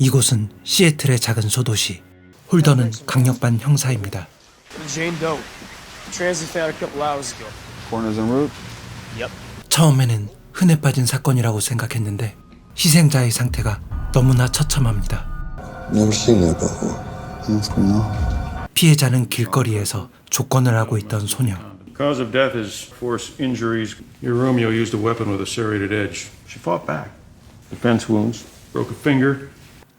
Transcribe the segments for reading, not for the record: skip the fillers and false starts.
이곳은 시애틀의 작은 소도시. 홀더는 강력반 형사입니다. Jane Doe. Transit found a couple hours ago. Corners en route? Yep. 처음에는 흔해 빠진 사건이라고 생각했는데 희생자의 상태가 너무나 처참합니다. Never seen that before. What's going on? 피해자는 길거리에서 조건을 하고 있던 소녀. Cause of death is force injuries. Your Romeo used a weapon with a serrated edge. She fought back. Defense wounds. Broke a finger.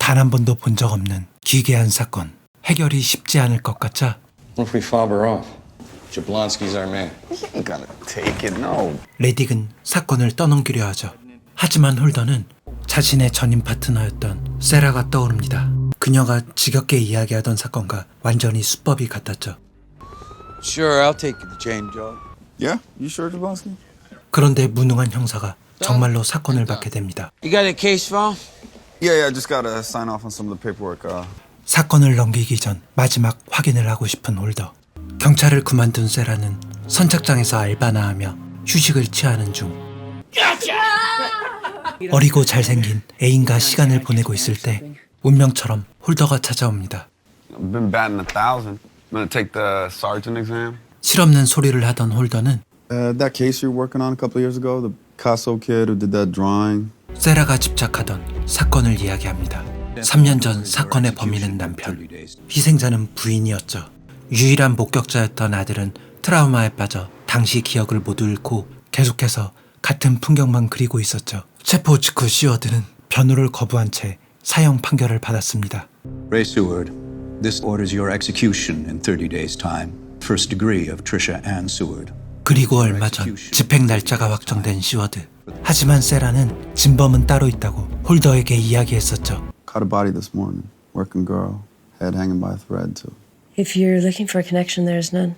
단 한 번도 본 적 없는 기괴한 사건. 해결이 쉽지 않을 것 같자 What if we fob her off? Jablonski's our man. You ain't gotta take it, no. 레딕은 사건을 떠넘기려 하죠. 하지만 홀더는 자신의 전임 파트너였던 세라가 떠오릅니다. 그녀가 지겹게 이야기하던 사건과 완전히 수법이 같았죠. Sure, I'll take you to Jane Doe. Yeah? You sure, Jablonski? 그런데 무능한 형사가 정말로 사건을 받게 됩니다. You got a case file? Yeah, I just gotta sign off on some of the paperwork. 사건을 넘기기 전 마지막 확인을 하고 싶은 홀더. 경찰을 그만둔 세라는 선착장에서 알바나 하며 휴식을 취하는 중 어리고 잘생긴 애인과 시간을 보내고 있을 때 운명처럼 홀더가 찾아옵니다. I've been batting 1,000. I'm gonna take the sergeant exam. 실없는 소리를 하던 홀더는 That case you were working on a couple years ago, the Picasso kid who did that drawing. 세라가 집착하던 사건을 이야기합니다. 3년 전 사건의 범인은 남편, 희생자는 부인이었죠. 유일한 목격자였던 아들은 트라우마에 빠져 당시 기억을 모두 잃고 계속해서 같은 풍경만 그리고 있었죠. 체포 직후 시워드는 변호를 거부한 채 사형 판결을 받았습니다. Ray Seward, this orders your execution in 30 days' time. First degree of Trisha Ann Seward. 그리고 얼마 전 집행 날짜가 확정된 시워드. 하지만 세라는 진범은 따로 있다고 홀더에게 이야기했었죠. Caught a body this morning. Working girl. Head hanging by a thread, too. If you're looking for a connection, there's none.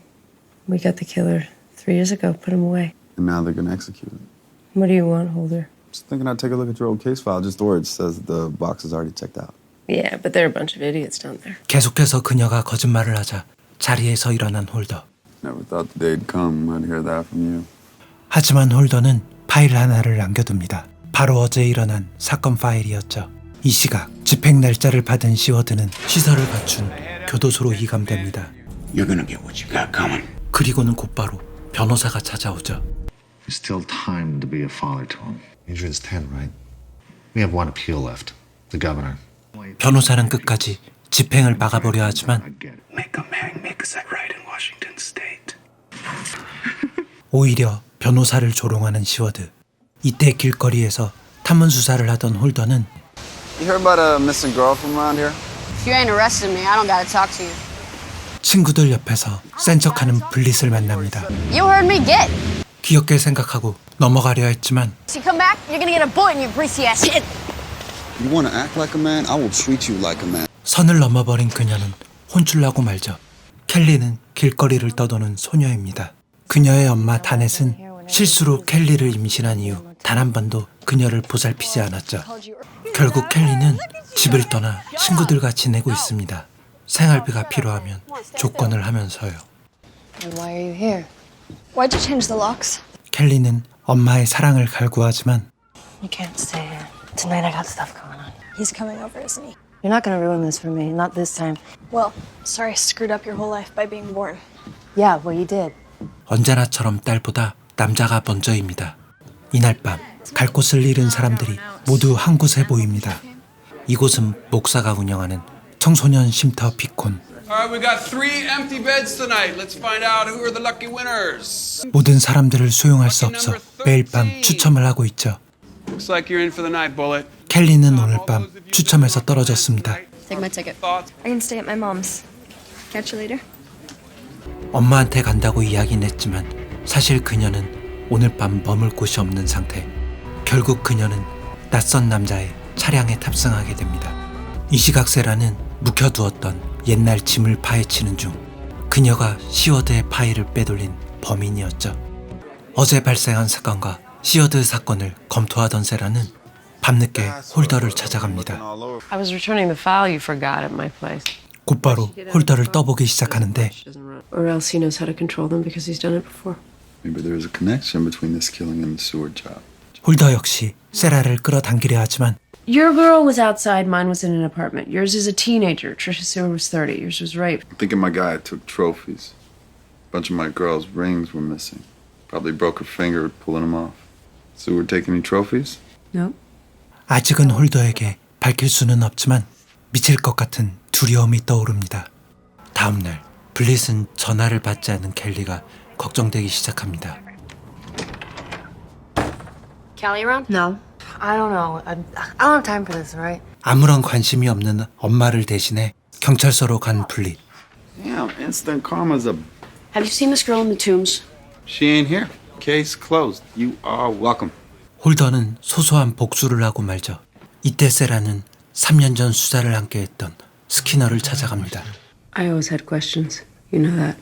We got the killer 3 years ago. Put him away. And now they're gonna execute him. What do you want, Holder? Just thinking I'd take a look at your old case file, just where it says the box is already checked out. Yeah, but there are a bunch of idiots down there. 계속해서 그녀가 거짓말을 하자 자리에서 일어난 홀더. Never thought the day'd come I'd hear that from you. 하지만 홀더는 파일 하나를 남겨둡니다. 바로 어제 일어난 사건 파일이었죠. 이 시각 집행 날짜를 받은 시워드는 시설을 갖춘 교도소로 이감됩니다. You're gonna get what you got coming. 그리고는 곧바로 변호사가 찾아오죠. There's still time to be a father to him. Adrian's 10, right? We have one appeal left. The governor. 변호사는 끝까지 집행을 막아보려 하지만 Make a man make us that right in Washington State. 오히려 변호사를 조롱하는 시워드. 이때 길거리에서 탐문 수사를 하던 홀더는 You heard about a missing girl from around here? If you ain't arrested me, I don't gotta talk to you. 친구들 옆에서 센 척하는 블릿을 만납니다. You heard me get. 귀엽게 생각하고 넘어가려 했지만 If you come back, you're gonna get a bullet in your greasy ass head. You wanna act like a man? I will treat you like a man. 선을 넘어버린 그녀는 혼쭐나고 말죠. 켈리는 길거리를 떠도는 소녀입니다. 그녀의 엄마 다넷은 실수로 켈리를 임신한 이후 단 한 번도 그녀를 보살피지 않았죠. 결국 켈리는 집을 떠나 친구들과 지내고 있습니다. 생활비가 필요하면 조건을 하면서요. And why are you here? Why'd you change the locks? 켈리는 엄마의 사랑을 갈구하지만 You can't stay here. Tonight I got stuff going on. He's coming over, isn't he? You're not gonna ruin this for me. Not this time. Well, sorry I screwed up your whole life by being born. Yeah, well you did. 언제나처럼 딸보다 남자가 먼저입니다. 이날 밤 갈 곳을 잃은 사람들이 모두 한 곳에 보입니다. 이곳은 목사가 운영하는 청소년 쉼터 비콘. All right, we got 3 empty beds tonight. Let's find out who are the lucky winners. 모든 사람들을 수용할 수 없어 매일 밤 추첨을 하고 있죠. Looks like you're in for the night, Bullet. 켈리는 오늘 밤 추첨에서 떨어졌습니다. Take my ticket. Thoughts? I can stay at my mom's. Catch you later. 엄마한테 간다고 이야기는 했지만 사실 그녀는 오늘 밤 머물 곳이 없는 상태. 결국 그녀는 낯선 남자의 차량에 탑승하게 됩니다. 이 시각 세라는 묵혀두었던 옛날 짐을 파헤치는 중 그녀가 시워드의 파일을 빼돌린 범인이었죠. 어제 발생한 사건과 시워드 사건을 검토하던 세라는 밤늦게 홀더를 찾아갑니다. I was returning the file you forgot at my place. 곧바로 홀더를 떠보기 시작하는데 Or else he knows how to control them because he's done it before. Maybe there is a connection between this killing and the Seward job. 홀더 역시 세라를 끌어당기려 하지만 Your girl was outside, mine was in an apartment. Yours is a teenager. Trisha Stewart was 30. Yours was raped. I'm thinking my guy took trophies. A bunch of my girl's rings were missing. Probably broke her finger pulling them off. Sue take any trophies? No. 아직은 홀더에게 밝힐 수는 없지만 미칠 것 같은 두려움이 떠오릅니다. 다음 날 블릿은 전화를 받지 않는 켈리가 걱정되기 시작합니다. Callie around? No. I don't know. I don't have time for this, all right? 아무런 관심이 없는 엄마를 대신해 경찰서로 간 블릿. Damn, instant karma's a... Have you seen this girl in the tombs? She ain't here. Case closed. You are welcome. 홀더는 소소한 복수를 하고 말죠. 이때 세라는 3년 전 수사를 함께했던 스키너를 찾아갑니다. I always had questions. You know that.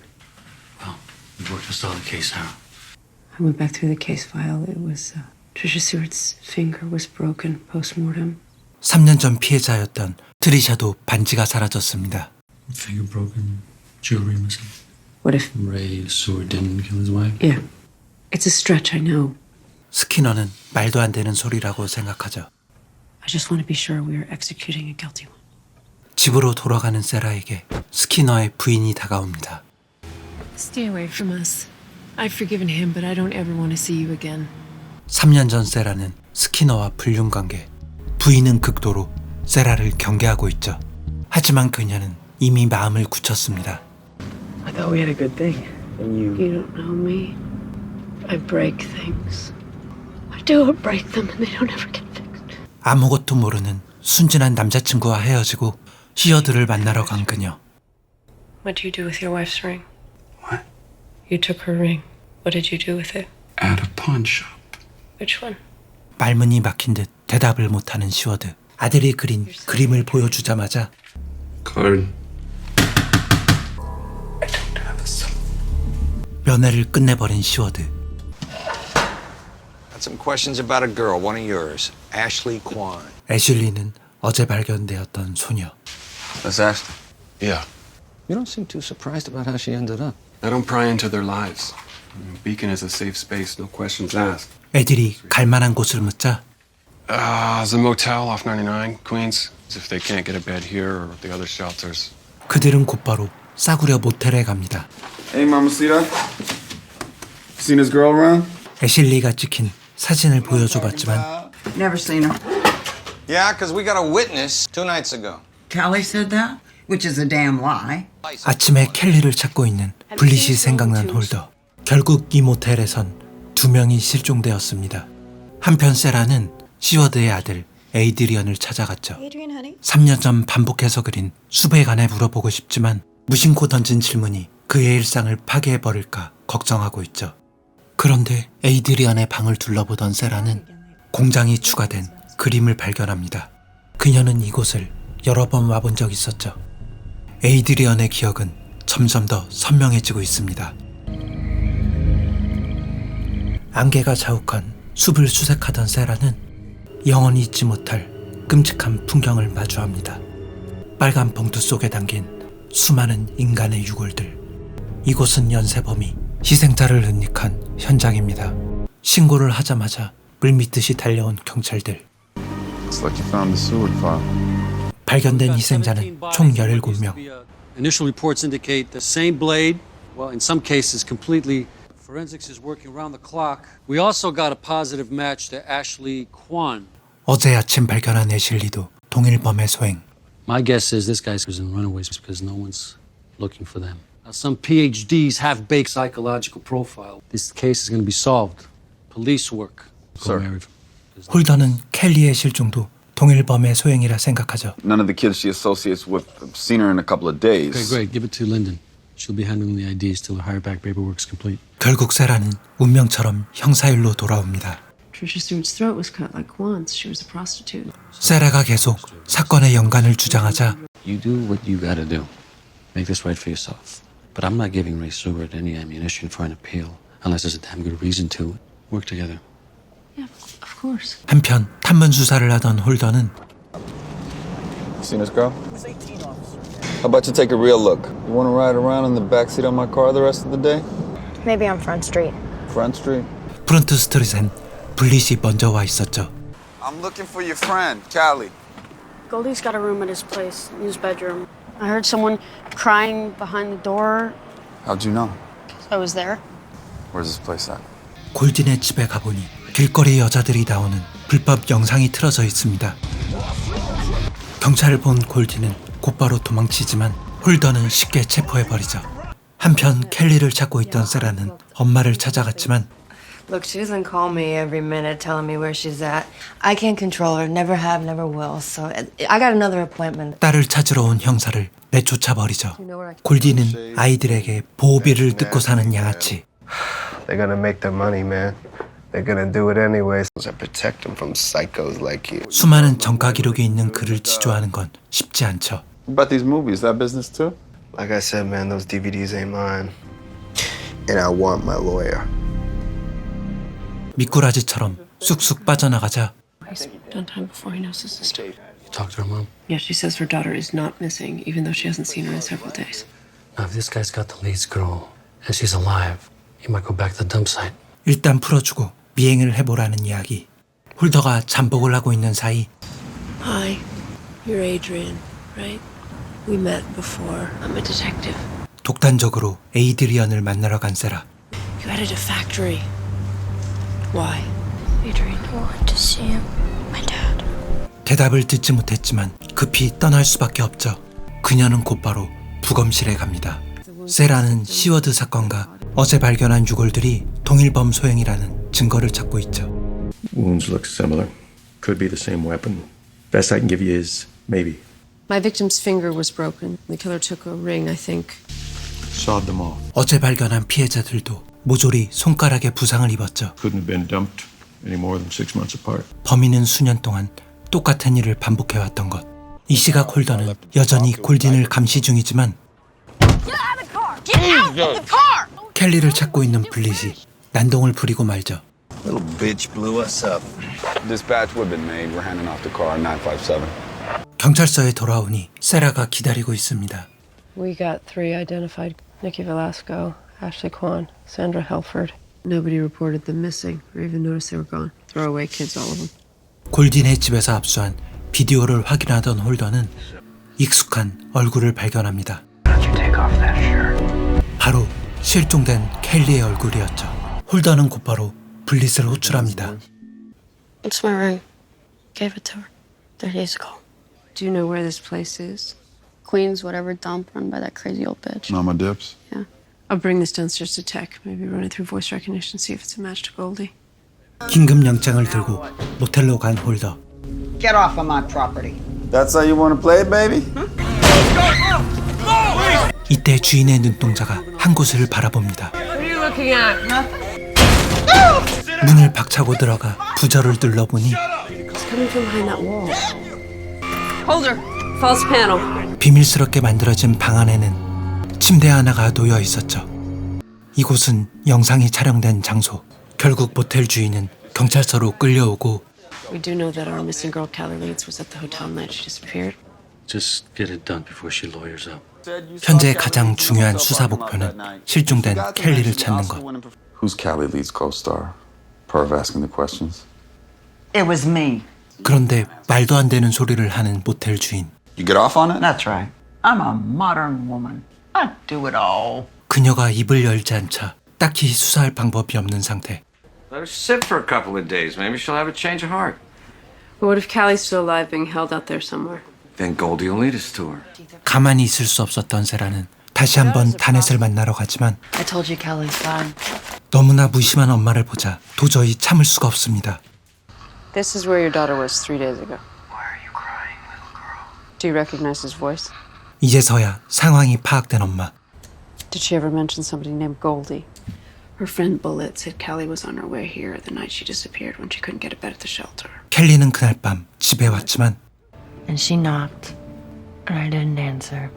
Well, we worked us on the case now. I went back through the case file. It was Trisha Stewart's finger was broken post-mortem. 3년 전 피해자였던 트리샤도 반지가 사라졌습니다. Finger broken, jewelry missing. What if? Ray Stewart didn't kill his wife. Yeah. It's a stretch, I know. 스키너는 말도 안 되는 소리라고 생각하죠. I just want to be sure we are executing a guilty one. 집으로 돌아가는 세라에게 스키너의 부인이 다가옵니다. Stay away from us. I've forgiven him, but I don't ever want to see you again. 3년 전 세라는 스키너와 불륜관계, 부인은 극도로 세라를 경계하고 있죠. 하지만 그녀는 이미 마음을 굳혔습니다. I thought we had a good thing. And you... You don't know me. I break things. I do break them and they don't ever get fixed. 아무것도 모르는 순진한 남자친구와 헤어지고 시어드를 만나러 간 그녀. What did you do with your wife's ring? What? You took her ring. What did you do with it? At a pawn shop. Which one? 말문이 막힌 듯 대답을 못하는 시워드. 아들이 그린 그림을 보여주자마자 Card. 면회를 끝내버린 시워드. Got some questions about a girl, one of yours, Ashley Kwan. 애슐리는 어제 발견되었던 소녀. That's Ashley. Yeah. You don't seem too surprised about how she ended up. I don't pry into their lives. Beacon is a safe space, no questions asked. 애들이 갈 만한 곳을 묻자 There's a motel off 99, Queens. If they can't get a bed here or the other shelters. 그들은 곧바로 싸구려 모텔에 갑니다. Hey, Mamacita. Seen this girl around? 애슐리가 찍힌 사진을 보여줘봤지만 Never seen her. Yeah, because we got a witness 2 nights ago. Callie said that, which is a damn lie. 아침에 켈리를 찾고 있는 블릿이 생각난 홀더. 결국 이 모텔에선 2명이 실종되었습니다. 한편 세라는 시워드의 아들 에이드리언을 찾아갔죠. 3년 전 반복해서 그린 숲에 관해 물어보고 싶지만 무심코 던진 질문이 그의 일상을 파괴해버릴까 걱정하고 있죠. 그런데 에이드리언의 방을 둘러보던 세라는 공장이 추가된 그림을 발견합니다. 그녀는 이곳을 여러 번 와본 적 있었죠. 에이드리언의 기억은 점점 더 선명해지고 있습니다. 안개가 자욱한 숲을 수색하던 세라는 영원히 잊지 못할 끔찍한 풍경을 마주합니다. 빨간 봉투 속에 담긴 수많은 인간의 유골들. 이곳은 연쇄범이 희생자를 은닉한 현장입니다. 신고를 하자마자 물밀듯이 달려온 경찰들. Looks like you found the Seward file. 발견된 희생자는 총 17명. Initial reports indicate the same blade. Well, in some cases, completely. Forensics is working around the clock. We also got a positive match to Ashley Kwan. 어제 아침 발견한 애슐리도 동일범의 소행. My guess is this guy was in runaways because no one's looking for them. Now, some PhDs have baked psychological profile. This case is going to be solved. Police work. Sir. 홀더는 켈리의 실종도 동일범의 소행이라 생각하죠. None of the kids she associates with have seen her in a couple of days. Okay, great. Give it to Lyndon. She'll be handling the IDs till the hire back paperwork's complete. 결국 세라는 운명처럼 형사일로 돌아옵니다. Trisha Stewart's throat was cut like Kwan's. She was a prostitute. 세라가 계속 사건의 연관을 주장하자 You do what you gotta do. Make this right for yourself. But I'm not giving Ray Stewart any ammunition for an appeal unless there's a damn good reason to. Work together. Yeah, of course. 한편 탐문 수사를 하던 홀더는 Seen this girl? How about you take a real look? You want to ride around in the backseat of my car the rest of the day? Maybe on Front Street. Front Street? 프론트 스트릿엔 블릿이 먼저 와 있었죠. I'm looking for your friend, Callie. Goldie's got a room at his place, in his bedroom. I heard someone crying behind the door. How'd you know? I was there. Where's this place at? 골딘의 집에 가보니 길거리 여자들이 나오는 불법 영상이 틀어져 있습니다. 경찰을 본 골딘은 곧바로 도망치지만 홀더는 쉽게 체포해버리죠. 한편 켈리를 찾고 있던 세라는 엄마를 찾아갔지만 Look, she doesn't call me every minute telling me where she's at. I can't control her, never have, never will. So I got another appointment. 딸을 찾으러 온 형사를 내쫓아버리죠. 골디는 아이들에게 보호비를 뜯고 사는 양아치. They're gonna make their money, man. They're gonna do it anyway. I protect them from psychos like you. 수많은 전과 기록이 있는 그를 지조하는 건 쉽지 않죠. What about these movies? That business too? Like I said, man, those DVDs ain't mine. And I want my lawyer. 미꾸라지처럼 쑥쑥 빠져나가자 Done time before he knows his sister. You talk to her mom? Yeah, she says her daughter is not missing, even though she hasn't seen her in several days. Now, if this guy's got the leads girl and she's alive, he might go back to the dump site. 일단 풀어주고 미행을 해보라는 이야기. 홀더가 잠복을 하고 있는 사이 Hi, you're Adrian, right? We met before. I'm a detective. 독단적으로 에이드리언을 만나러 간 세라. You headed a factory. Why? Adrian, I want to see him. My dad. 대답을 듣지 못했지만 급히 떠날 수밖에 없죠. 그녀는 곧바로 부검실에 갑니다. 세라는 시워드 사건과 어제 발견한 유골들이 동일범 소행이라는 증거를 찾고 있죠. Wounds look similar. Could be the same weapon. Best I can give you is maybe. My victim's finger was broken. The killer took a ring, I think. Sawed them off. 어제 발견한 피해자들도 모조리 손가락에 부상을 입었죠. Couldn't have been dumped any more than 6 months apart. 범인은 수년 동안 똑같은 일을 반복해왔던 것. 이 시각 홀더는 여전히 골딘을 감시 중이지만 켈리를 찾고 있는 블릿이 난동을 부리고 말죠. Little bitch blew us up. Dispatch would have been made. We're handing off the car 957. 경찰서에 돌아오니 세라가 기다리고 있습니다. We got 3 identified. Nikki Velasco, Ashley Kwan, Sandra Helford. Nobody reported them missing or even noticed they were gone. Throwaway kids, all of them. 골딘의 집에서 압수한 비디오를 확인하던 홀더는 익숙한 얼굴을 발견합니다. 바로 실종된 켈리의 얼굴이었죠. 홀더는 곧바로 블릿을 호출합니다. It's my ring. Gave it to her 3 days ago. Do you know where this place is? Queens, whatever dump run by that crazy old bitch. Mama Dips? Yeah. I'll bring this downstairs to tech. Maybe run it through voice recognition, see if it's a match to Goldie. 긴급 영장을 들고 모텔로 간 홀더. Get off of my property. That's how you want to play, baby? 이때 주인의 눈동자가 한 곳을 바라봅니다. What are you looking at? 문을 박차고 들어가 부저를 눌러보니 It's coming from behind that wall. Hold her. False panel. 비밀스럽게 만들어진 방 안에는 침대 하나가 놓여 있었죠. 이곳은 영상이 촬영된 장소. 결국 모텔 주인은 경찰서로 끌려오고 We do know that our missing girl, Callie Leeds, was at the hotel the night she disappeared. Just get it done before she lawyers up. 현재 가장 중요한 수사 목표는 실종된 켈리를 찾는 것. Who's Callie Lee's co-star? Perv asking the questions. It was me. 그런데 말도 안 되는 소리를 하는 모텔 주인. You get off on it? That's right. I'm a modern woman. I do it all. 그녀가 입을 열지 않자 딱히 수사할 방법이 없는 상태. Let her sit for a couple of days. Maybe she'll have a change of heart. What if Callie's still alive, being held out there somewhere? Then Goldie will lead us to her. 가만히 있을 수 없었던 세라는 다시 한번 다넷을 만나러 가지만 I told you Kelly's fine. 너무나 무심한 엄마를 보자 도저히 참을 수가 없습니다. This is where your daughter was 3 days ago. Why are you crying, little girl? Do you recognize his voice? 이제서야 상황이 파악된 엄마. Did she ever mention somebody named Goldie? Her friend Bullet said Callie was on her way here the night she disappeared when she couldn't get a bed at the shelter. 켈리는 그날 밤 집에 왔지만 And she knocked, and I didn't answer.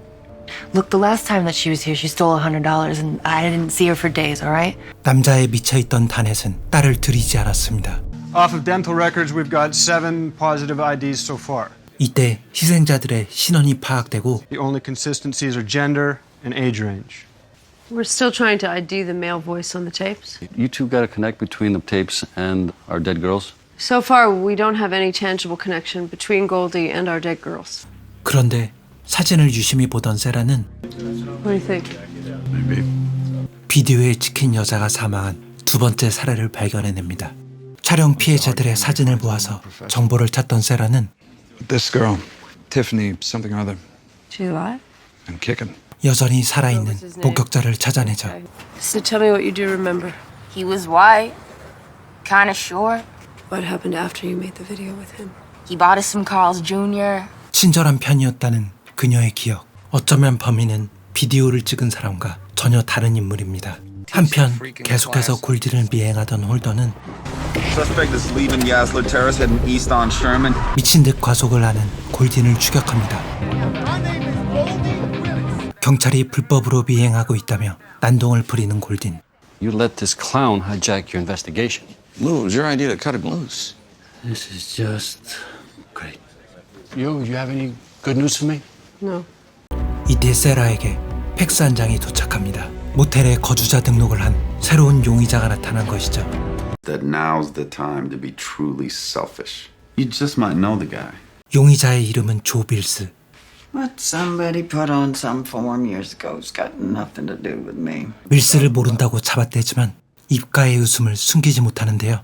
Look, the last time that she was here, she stole $100, and I didn't see her for days, all right? 남자에 미쳐있던 다넷은 딸을 들이지 않았습니다. Off of dental records, we've got 7 positive IDs so far. 이때 희생자들의 신원이 파악되고 The only consistencies are gender and age range. We're still trying to ID the male voice on the tapes. You two got to connect between the tapes and our dead girls? So far, we don't have any tangible connection between Goldie and our dead girls. 그런데 사진을 유심히 보던 세라는 What do you think? Maybe. 비디오에 찍힌 여자가 사망한 두 번째 사례를 발견해냅니다. 촬영 피해자들의 사진을 모아서 정보를 찾던 세라는 This girl, Tiffany, something or other. She alive? I'm kicking. 여전히 살아있는 목격자를 찾아내죠. So tell me what you do remember. He was white, kind of short. What happened after you made the video with him? He bought us some Carl's Jr. 친절한 편이었다는 그녀의 기억. 어쩌면 범인은 비디오를 찍은 사람과 전혀 다른 인물입니다. 한편 계속해서 골디를 미행하던 홀더는 Suspect is leaving Yasler Terrace heading east on Sherman. 미친 듯 과속을 하는 골딘을 추격합니다. 경찰이 불법으로 미행하고 있다며 난동을 부리는 골딘. You let this clown hijack your investigation. Lou, it was your idea to cut him loose. This is just great. You have any good news for me? No. 이때 세라에게 팩스 한 장이 도착합니다. 모텔에 거주자 등록을 한 새로운 용의자가 나타난 것이죠. That now's the time to be truly selfish. You just might know the guy. 용의자의 이름은 조 빌스. What somebody put on some form years ago has got nothing to do with me. 밀스를 모른다고 잡아떼지만 입가의 웃음을 숨기지 못하는데요.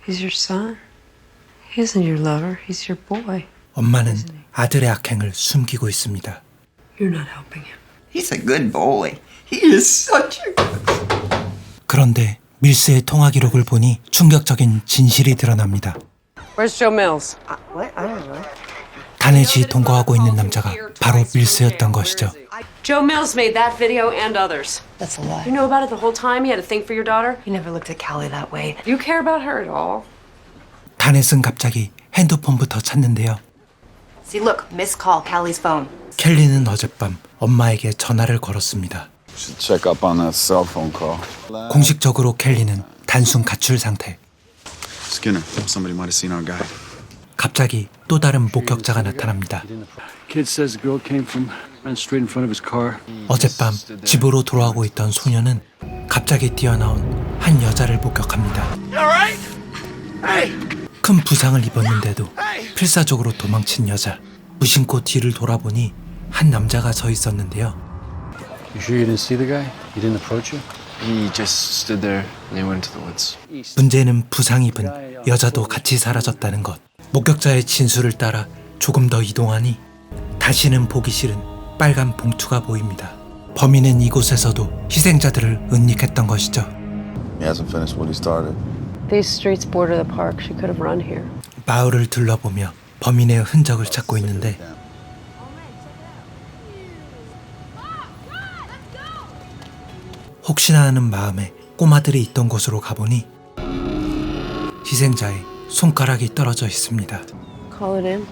He's your son. He isn't your lover. He's your boy. 엄마는 아들의 악행을 숨기고 있습니다. You're not helping him. He's a good boy. He is such a good... 그런데 밀스의 통화 기록을 보니 충격적인 진실이 드러납니다. Where's Joe Mills? What? I don't know. 다넷이 동거하고 있는 남자가 바로 밀스였던 것이죠. Joe Mills made that video and others. That's a lie. You know about it the whole time? He had a thing for your daughter? You never looked at Callie that way. You care about her at all? 다넷은 갑자기 핸드폰부터 찾는데요. See, look, missed call, Callie's phone. 켈리는 어젯밤 엄마에게 전화를 걸었습니다. Should check up on that cell phone call. 공식적으로 켈리는 단순 가출 상태. Skinner, somebody might have seen our guy. 갑자기 또 다른 목격자가 나타납니다. Kid says the girl came from ran straight in front of his car. 어젯밤 집으로 돌아오고 있던 소녀는 갑자기 뛰어나온 한 여자를 목격합니다. 큰 부상을 입었는데도 필사적으로 도망친 여자. 무심코 뒤를 돌아보니 한 남자가 서 있었는데요. You sure you didn't see the guy? You didn't approach him? He just stood there and they went into the woods. 문제는 부상 입은 여자도 같이 사라졌다는 것. 목격자의 진술을 따라 조금 더 이동하니 다시는 보기 싫은 빨간 봉투가 보입니다. 범인은 이곳에서도 희생자들을 은닉했던 것이죠. He hasn't finished what he started. These streets border the park. She could have run here. 마을을 둘러보며 범인의 흔적을 찾고 있는데 혹시나 하는 마음에 꼬마들이 있던 곳으로 가보니 희생자의 손가락이 떨어져 있습니다. Call it in.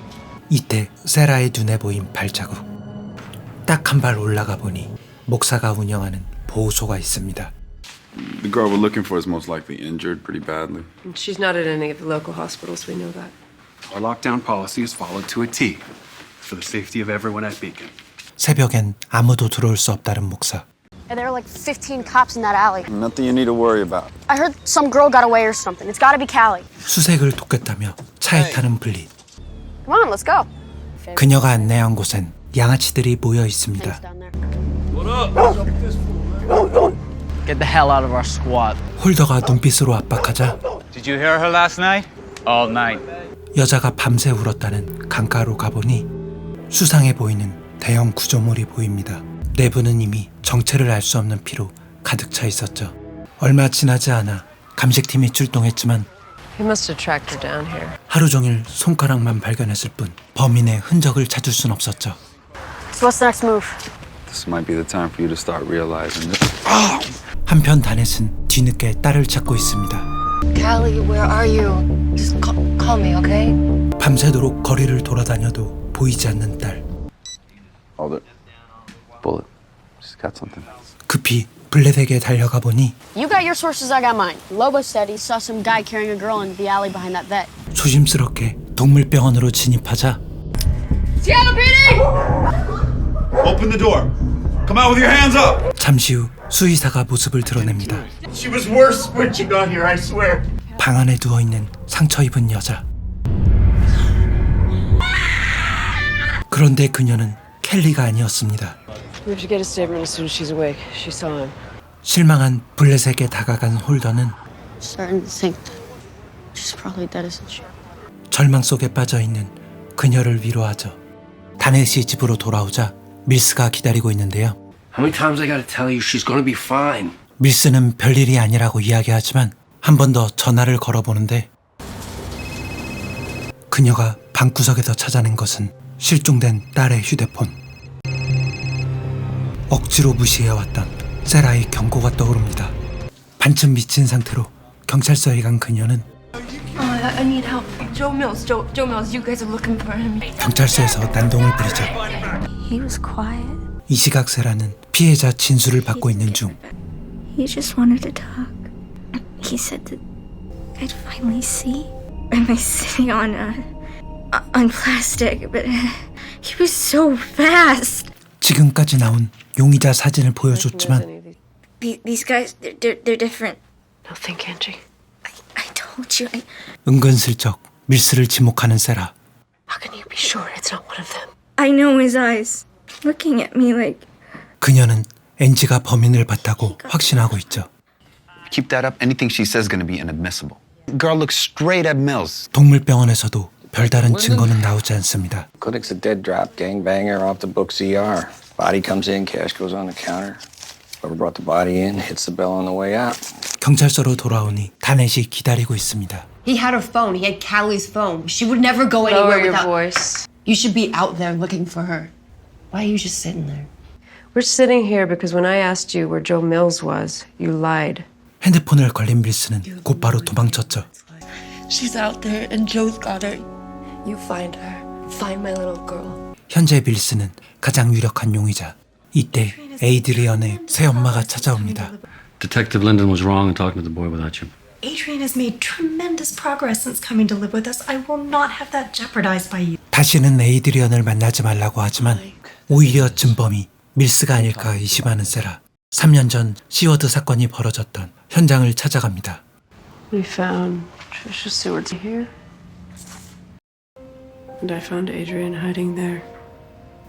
이때 세라의 눈에 보인 발자국. 딱 한 발 올라가 보니 목사가 운영하는 보호소가 있습니다. The girl we're looking for is most likely injured pretty badly. She's not at any of the local hospitals. We know that. Our lockdown policy is followed to a T for the safety of everyone at Beacon. 새벽엔 아무도 들어올 수 없다는 목사. There are like 15 cops in that alley. Nothing you need to worry about. I heard some girl got away or something. It's gotta be Callie. 수색을 돕겠다며 차에 타는 블릿. Come on, let's go. 그녀가 안내한 곳엔 양아치들이 모여 있습니다. Get the hell out of our squad. 홀더가 눈빛으로 압박하자 Did you hear her last night? All night. 여자가 밤새 울었다는 강가로 가보니 수상해 보이는 대형 구조물이 보입니다. 내부는 이미 정체를 알 수 없는 피로 가득 차 있었죠. 얼마 지나지 않아 감식팀이 출동했지만 He must have tracked her down here. 하루 종일 손가락만 발견했을 뿐 범인의 흔적을 찾을 순 없었죠. So what's the next move? This might be the time for you to start realizing this. 한편 다넷은 뒤늦게 딸을 찾고 있습니다. Callie, where are you? Just call me, okay? 밤새도록 거리를 돌아다녀도 보이지 않는 딸. Hold it. Bullet. She's got something. 급히 블렛에게 달려가 보니 You got your sources, I got mine. Lobo said he saw some guy carrying a girl into the alley behind that vet. 조심스럽게 동물병원으로 진입하자 Seattle PD! Open the door. Come out with your hands up. 잠시 후 수의사가 모습을 드러냅니다. She was worse when she got here, I swear. 방 안에 누워있는 상처 입은 여자. 그런데 그녀는 켈리가 아니었습니다. We have to get a statement as soon as she's awake. She saw him. 실망한 블렛에게 다가간 홀더는 Starting to think that she's probably dead, isn't she? 절망 속에 빠져있는 그녀를 위로하죠. 다넷이 집으로 돌아오자 밀스가 기다리고 있는데요. How many times I gotta tell you she's gonna be fine? 밀스는 별일이 아니라고 이야기하지만 한 번 더 전화를 걸어보는데 그녀가 방구석에서 찾아낸 것은 실종된 딸의 휴대폰. 억지로 무시해왔던 세라의 경고가 떠오릅니다. 반쯤 미친 상태로 경찰서에 간 그녀는 I need help. Joe Mills, Joe Mills, you guys are looking for him. 경찰서에서 난동을 부리죠. He was quiet. 이 시각 세라는 피해자 진술을 받고 있는 중 He just wanted to talk. He said that I'd finally see. Am I sitting on plastic? But he was so fast. 지금까지 나온 용의자 사진을 보여줬지만 These guys, they're different. No, think, Angie. I told you. 은근슬쩍 밀스를 지목하는 세라. How can you be sure it's not one of them? I know his eyes, looking at me like. 그녀는 엔지가 범인을 봤다고 확신하고 있죠. Keep that up. Anything she says is going to be inadmissible. Girl looks straight at Mills. 동물병원에서도 별다른 증거는 나오지 않습니다. Clinic's a dead drop, gangbanger off the books ER. Body comes in, cash goes on the counter. Whoever brought the body in hits the bell on the way out. 경찰서로 돌아오니 다넷이 기다리고 있습니다. He had her phone. He had Callie's phone. She would never go anywhere Lower your without. voice. You should be out there looking for her. Why are you just sitting there? We're sitting here because when I asked you where Joe Mills was, you lied. 핸드폰을 걸린 밀스는 곧바로 도망쳤죠. She's out there and Joe's got her. You find her. Find my little girl. 현재 밀스는 가장 유력한 용의자. 이때 에이드리언의 새엄마가 찾아옵니다. Detective Linden was wrong in talking to the boy without you. Adrian has made tremendous progress since coming to live with us. I will not have that jeopardized by you. 다시는 에이드리언을 만나지 말라고 하지만 오히려 진범이 밀스가 아닐까 의심하는 세라. 3년 전 시워드 사건이 벌어졌던 현장을 찾아갑니다. We found Trisha Seward here. And I found Adrian hiding there.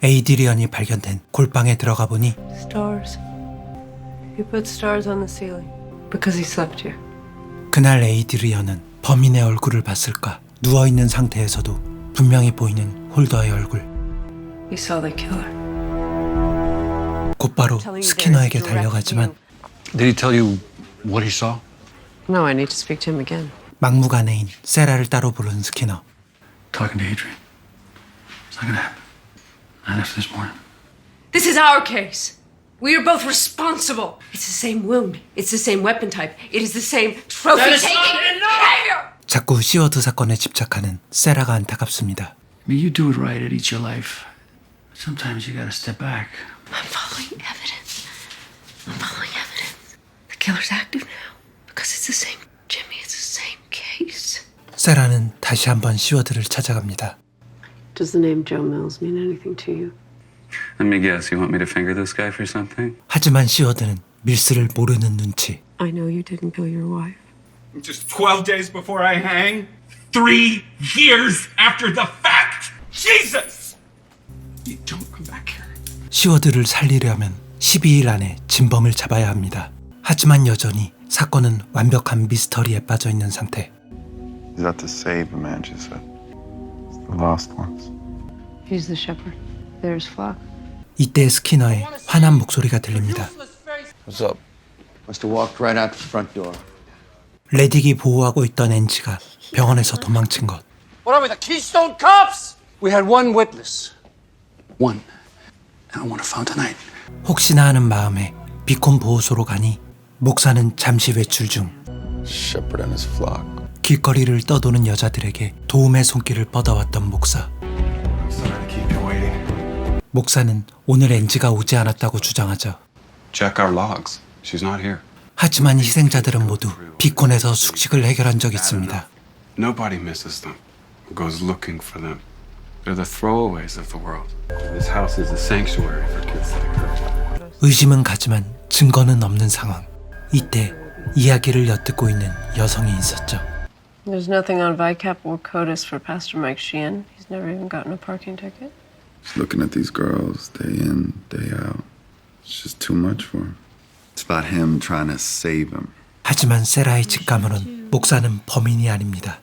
에이드리언이 발견된 골방에 들어가 보니 Stars. He put stars on the ceiling. Because he slept here. 그날 에이드리언은 범인의 얼굴을 봤을까? 누워있는 상태에서도 분명히 보이는 홀더의 얼굴. He saw the killer. 곧바로 스키너에게 달려가지만 Did he tell you what he saw? No, I need to speak to him again. 막무가내인 세라를 따로 부른 스키너. Talking to Adrian. It's not gonna happen. Not after this morning. This is our case. We are both responsible. It's the same wound. It's the same weapon type. It is the same trophy-taking behavior. 자꾸 시워드 사건에 집착하는 세라가 안타깝습니다. I mean, you do it right at each your life. Sometimes you gotta step back. I'm following evidence. I'm following evidence. The killer's active now because it's the same Jimmy. It's the same case. 세라는 다시 한번 시워드를 찾아갑니다. Does the name Joe Mills mean anything to you? Let me guess. You want me to finger this guy for something? 하지만 시워드는 밀스를 모르는 눈치. I know you didn't kill your wife. Just 12 days before I hang? 3 years after the fact? Jesus! You don't come back here. 시워드를 살리려면 12일 안에 진범을 잡아야 합니다. 하지만 여전히 사건은 완벽한 미스터리에 빠져 있는 상태. He's out to save the man, she said. It's the lost ones. He's the shepherd. There's flock. 이때 스키너의 화난 목소리가 들립니다. What's up? Must have walked right out the front door. 레딕이 보호하고 있던 엔지가 병원에서 도망친 것. What are we, the Keystone Cops? We had one witness. One. And I want her found tonight. 혹시나 하는 마음에 비콘 보호소로 가니 목사는 잠시 외출 중. Shepherd and his flock. 길거리를 떠도는 여자들에게 도움의 손길을 뻗어왔던 목사. Sorry to keep you waiting. 목사는 오늘 엔지가 오지 않았다고 주장하죠. Check our logs. She's not here. 하지만 희생자들은 모두 비콘에서 숙식을 해결한 적이 있습니다. Nobody misses them. Goes looking for them. They're the throwaways of the world. This house is a sanctuary for kids like her. 의심은 가지만 증거는 없는 상황. 이때 이야기를 엿듣고 있는 여성이 있었죠. There's nothing on VICAP or CODIS for Pastor Mike Sheehan. He's never even gotten a parking ticket. Just looking at these girls day in, day out. It's just too much for him. It's about him trying to save him. 하지만 세라의 직감으론 목사는 범인이 아닙니다.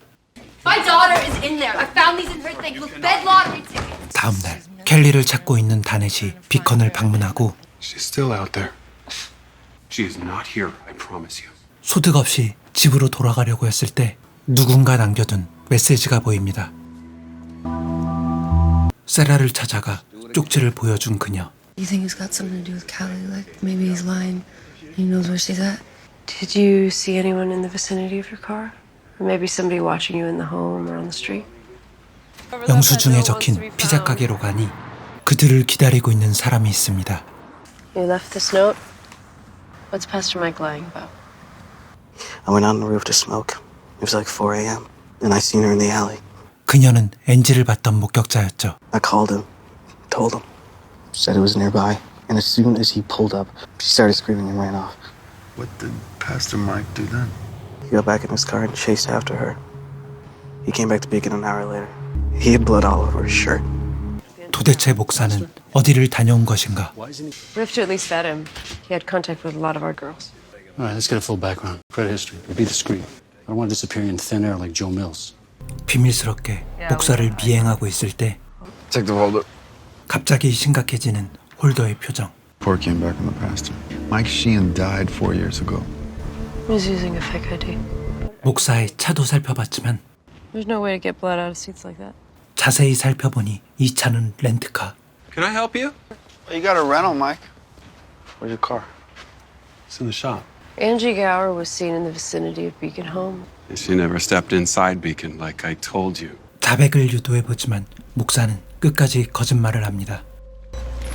My daughter is in there. I found these in her thing. Look, bed lottery tickets. 다음 날 켈리를 찾고 있는 다넷이 비컨을 방문하고 She's still out there. She is not here, I promise you. 소득 없이 집으로 돌아가려고 했을 때 누군가 남겨둔 메시지가 보입니다. 세라를 찾아가 쪽지를 보여준 그녀. You think it's got something to do with Callie? Like maybe he's lying. He knows where she's at. Did you see anyone in the vicinity of your car? Or maybe somebody watching you in the home or on the street? 영수증에 적힌 피자 가게로 가니 그들을 기다리고 있는 사람이 있습니다. You left this note? What's Pastor Mike lying about? I went out on the roof to smoke. It was like 4 a.m. and I seen her in the alley. 그녀는 NG를 봤던 목격자였죠. I called him, told him, said it was nearby, and as soon as he pulled up, she started screaming and ran off. What did Pastor Mike do then? He got back in his car and chased after her. He came back to Beacon an hour later. He had blood all over his shirt. 도대체 목사는 어디를 다녀온 것인가? We have to at least vet him. He had contact with a lot of our girls. All right, let's get a full background. Credit history. Be discreet. I don't want to disappear in thin air like Joe Mills. 비밀스럽게 목사를 미행하고 있을 때 Take the folder. 갑자기 심각해지는 홀더의 표정. Report came back on the pastor. Mike Sheehan died 4 years ago. He's using a fake ID. 목사의 차도 살펴봤지만 There's no way to get blood out of seats like that. 자세히 살펴보니 이 차는 렌트카. Can I help you? You got a rental, Mike. Where's your car? It's in the shop. Angie Gower was seen in the vicinity of Beacon Home. She never stepped inside Beacon like I told you. 자백을 유도해보지만 목사는 끝까지 거짓말을 합니다.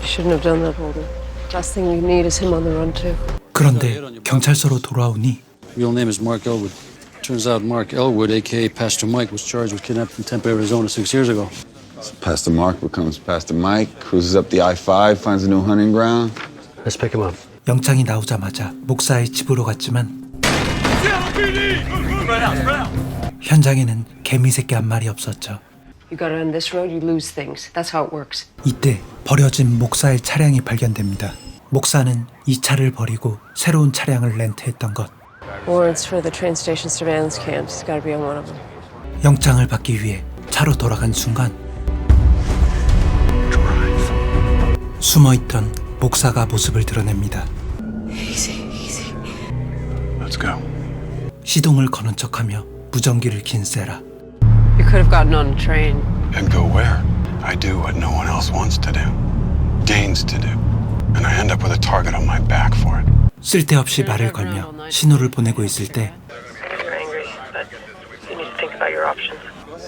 You shouldn't have done that, Holden. Last thing we need is him on the run too. 그런데 경찰서로 돌아오니 Real name is Mark Elwood. Turns out Mark Elwood, a.k.a. Pastor Mike, was charged with kidnapping in Tempe, Arizona 6 years ago. So Pastor Mark becomes Pastor Mike, cruises up the I-5, finds a new hunting ground. Let's pick him up. 영장이 나오자마자 목사의 집으로 갔지만 현장에는 개미새끼 한 마리 없었죠. You gotta on this road, you lose things. That's how it works. 이때 버려진 목사의 차량이 발견됩니다. 목사는 이 차를 버리고 새로운 차량을 렌트했던 것. Warrants for the train station surveillance cams. It's gotta be on one of them. 영장을 받기 위해 차로 돌아간 순간 숨어있던 목사가 모습을 드러냅니다. Let's go. 시동을 거는 척하며 무전기를 킨 세라. You could have gotten on a train. And go where? I do what no one else wants to do. Gains to do. And I end up with a target on my back for it. 쓸데없이 말을 걸며 신호를 보내고 있을 때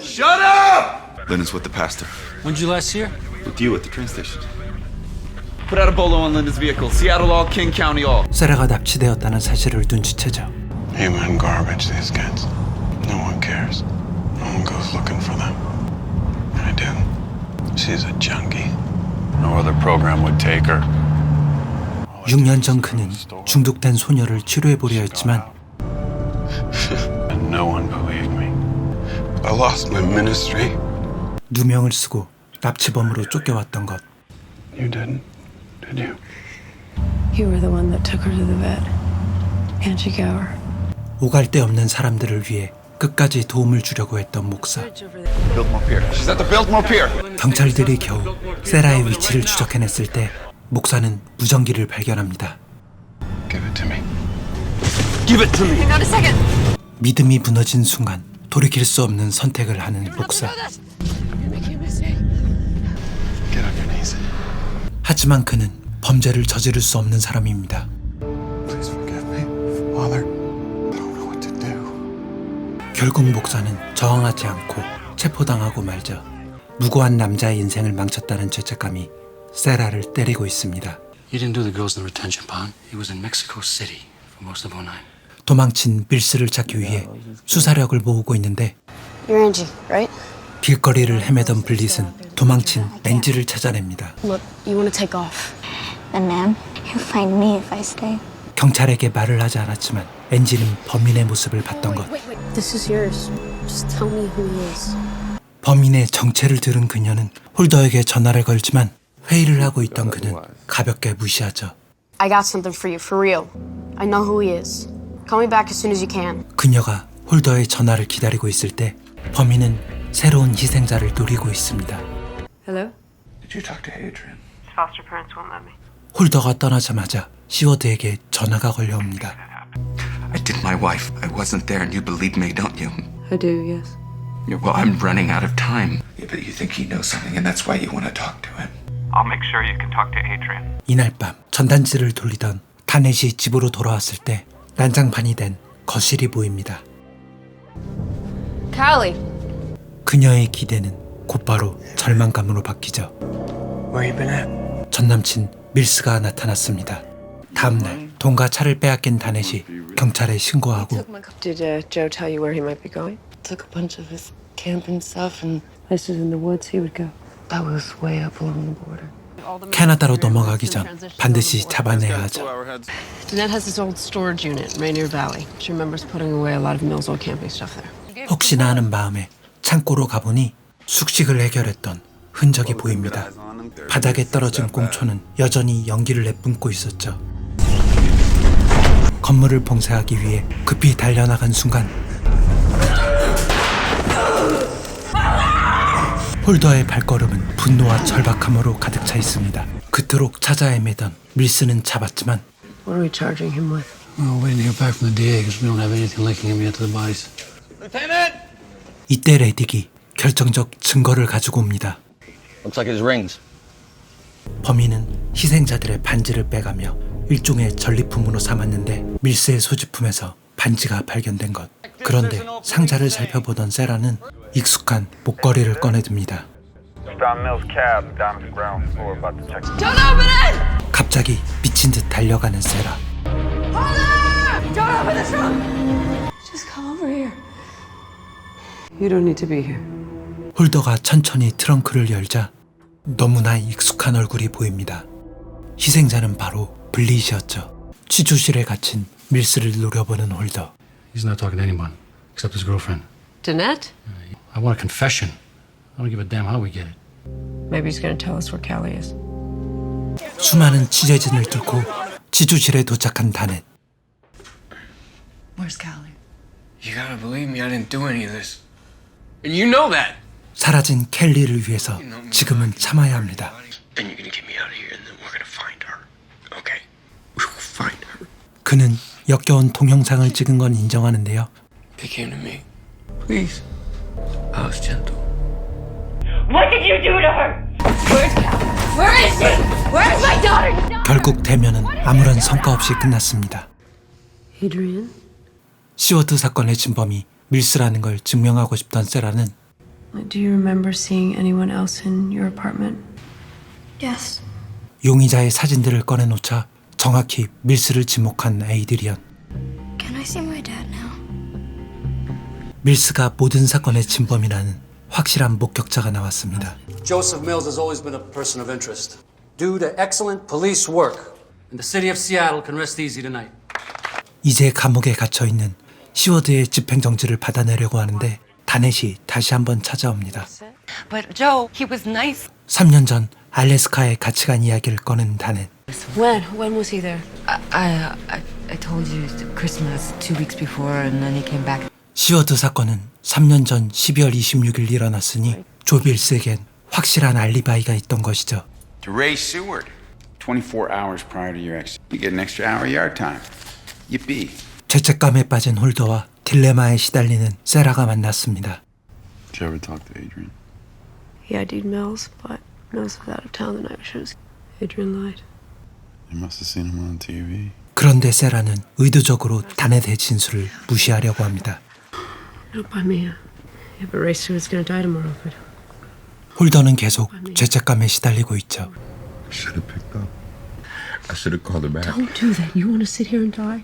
Shut up! Lyndon's with the pastor. When did you last see her? With you at the train station. Put out a bolo on Linda's vehicle. Seattle all, King County all. 세라가 납치되었다는 사실을 눈치채죠. Human garbage, these kids. No one cares. No one goes looking for them. I do. She's a junkie. No other program would take her. 6년 전 그는 중독된 소녀를 치료해보려 했지만 And no one believed me. I lost my ministry. 누명을 쓰고 납치범으로 쫓겨왔던 것. You didn't, did you? You were the one that took her to the vet. Angie Gower. 오갈 데 없는 사람들을 위해 끝까지 도움을 주려고 했던 목사. Biltmore Pier. She's at the Biltmore Pier. 경찰들이 겨우 세라의 위치를 추적해냈을 때 목사는 무전기를 발견합니다. Give it to me. Give it to me. Hang on a second. 믿음이 무너진 순간 돌이킬 수 없는 선택을 하는 목사. Get on your knees. 하지만 그는 범죄를 저지를 수 없는 사람입니다. Please forgive me, Father. I don't know what to do. 결국 목사는 저항하지 않고 체포당하고 말죠. 무고한 남자의 인생을 망쳤다는 죄책감이 세라를 때리고 있습니다. He didn't do the girls in the retention pond. He was in Mexico City for most of 09. 도망친 빌스를 찾기 위해 수사력을 모으고 있는데 You're Angie, right? 길거리를 헤매던 블릿은 도망친 렌지를 찾아냅니다. Look, you want to take off. And ma'am, you'll find me if I stay. 경찰에게 말을 하지 않았지만 엔지는 범인의 모습을 봤던 것. This is yours. Just tell me who he is. 범인의 정체를 들은 그녀는 홀더에게 전화를 걸지만 회의를 하고 있던 그는 가볍게 무시하죠. I got something for you, for real. I know who he is. Call me back as soon as you can. 그녀가 홀더의 전화를 기다리고 있을 때 범인은 새로운 희생자를 노리고 있습니다. Hello? Did you talk to Adrian? Foster parents won't let me. 홀더가 떠나자마자 시워드에게 전화가 걸려옵니다. I did my wife. I wasn't there and you believe me, don't you? I do, yes. Yeah, well, I'm running out of time. Yeah, but you think he knows something and that's why you want to talk to him. I'll make sure you can talk to Adrian. 이날 밤 전단지를 돌리던 다넷이 집으로 돌아왔을 때 난장판이 된 거실이 보입니다. Callie. 그녀의 기대는 곧바로 절망감으로 바뀌죠. Where you been at? 전남친 밀스가 나타났습니다. 다음날 돈과 차를 빼앗긴 다넷이 경찰에 신고하고 Did Joe tell you where he might be going? Took a bunch of his camping stuff and Places in the woods he would go. that was way up along the border. 캐나다로 넘어가기 전 반드시 잡아내야 하죠. Danette has this old storage unit in Rainier Valley. She remembers putting away a lot of Mill's old camping stuff there. 혹시나 하는 마음에 창고로 가보니 숙식을 해결했던 흔적이 보입니다. 바닥에 떨어진 꽁초는 여전히 연기를 내뿜고 있었죠. 건물을 봉쇄하기 위해 급히 달려나간 순간 홀더의 발걸음은 분노와 절박함으로 가득 차 있습니다. 그토록 찾아 헤매던 밀스는 잡았지만 What are we charging him with? We're waiting to hear back from the DA because we don't have anything linking him yet to the bodies. 이때 레딕이 결정적 증거를 가지고 옵니다. Looks like his rings. 범인은 희생자들의 반지를 빼가며 일종의 전리품으로 삼았는데 밀스의 소지품에서 반지가 발견된 것. 그런데 상자를 살펴보던 세라는 익숙한 목걸이를 꺼내듭니다. 갑자기 미친 듯 달려가는 세라. Just come over here. You don't need to be here. 홀더가 천천히 트렁크를 열자 너무나 익숙한 얼굴이 보입니다. 희생자는 바로 블릿이었죠. 취조실에 갇힌 밀스를 노려보는 홀더. He's not talking to anyone except his girlfriend. Danette? I want a confession. I don't give a damn how we get it. Maybe he's going to tell us where Callie is. 수많은 취재진을 뚫고 취조실에 도착한 다넷. Where's Callie? You gotta believe me, I didn't do any of this. And you know that. 사라진 켈리를 위해서 지금은 참아야 합니다. Then you're gonna get me out of here and then we're gonna find her. Okay? We'll find her. 그는 역겨운 동영상을 찍은 건 인정하는데요. They came to me. Please. I was gentle. What did you do to her? Where's Callie? Where is she? Where's my daughter? 결국 대면은 아무런 성과 없이 끝났습니다. Adrian? 시워드 사건의 진범이 밀스라는 걸 증명하고 싶던 세라는 Do you remember seeing anyone else in your apartment? Yes. 용의자의 사진들을 꺼내놓자 정확히 밀스를 지목한 에이드리언. Can I see my dad now? 밀스가 모든 사건의 진범이라는 확실한 목격자가 나왔습니다. Joseph Mills has always been a person of interest. Due to excellent police work, and the city of Seattle can rest easy tonight. 이제 감옥에 갇혀있는 시워드의 집행정지를 받아내려고 하는데 다넷이 다시 한번 찾아옵니다. But Joe, he was nice. 3년 전 알래스카에 같이 간 이야기를 꺼낸 다넷. When was he there? I told you Christmas 2 weeks before, and then he came back. 시워드 사건은 3년 전 12월 26일 일어났으니 조 빌스에겐 확실한 알리바이가 있던 것이죠. To Ray Seward. 24 hours prior to your exit. You get an extra hour yard time. Yippee. 죄책감에 빠진 홀더와 딜레마에 시달리는 세라가 만났습니다. Did you ever talk to Adrian? He ID'd Mills, but Mills was out of town the night she was. Adrian lied. You must have seen him on TV. 그런데 세라는 의도적으로 다넷의 진술을 무시하려고 합니다. Not by me. Yeah, but Ray Seward's going to die tomorrow. But 홀더는 계속 죄책감에 시달리고 있죠. I should have picked up. I should have called her back. don't do that. You want to sit here and die?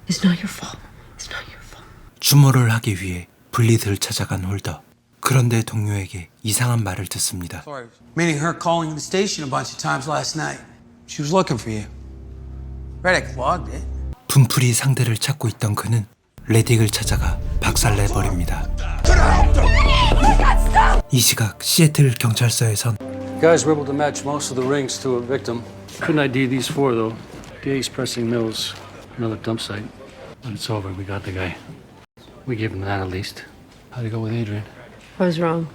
It's not your fault. It's not your fault. 추모를 하기 위해 블리드를 찾아간 홀더. 그런데 동료에게 이상한 말을 듣습니다. Meaning her calling the station a bunch of times last night. She was looking for you. Reddick logged it. 분풀이 상대를 찾고 있던 그는 레딕을 찾아가 박살내버립니다. 이 시각 시애틀 경찰서에선 Guys were able to match most of the rings to a victim. Couldn't ID these four, though. DA's Pressing Mills, another dump site. When it's over, we got the guy. We gave him that at least. How'd it go with Adrian? I was wrong.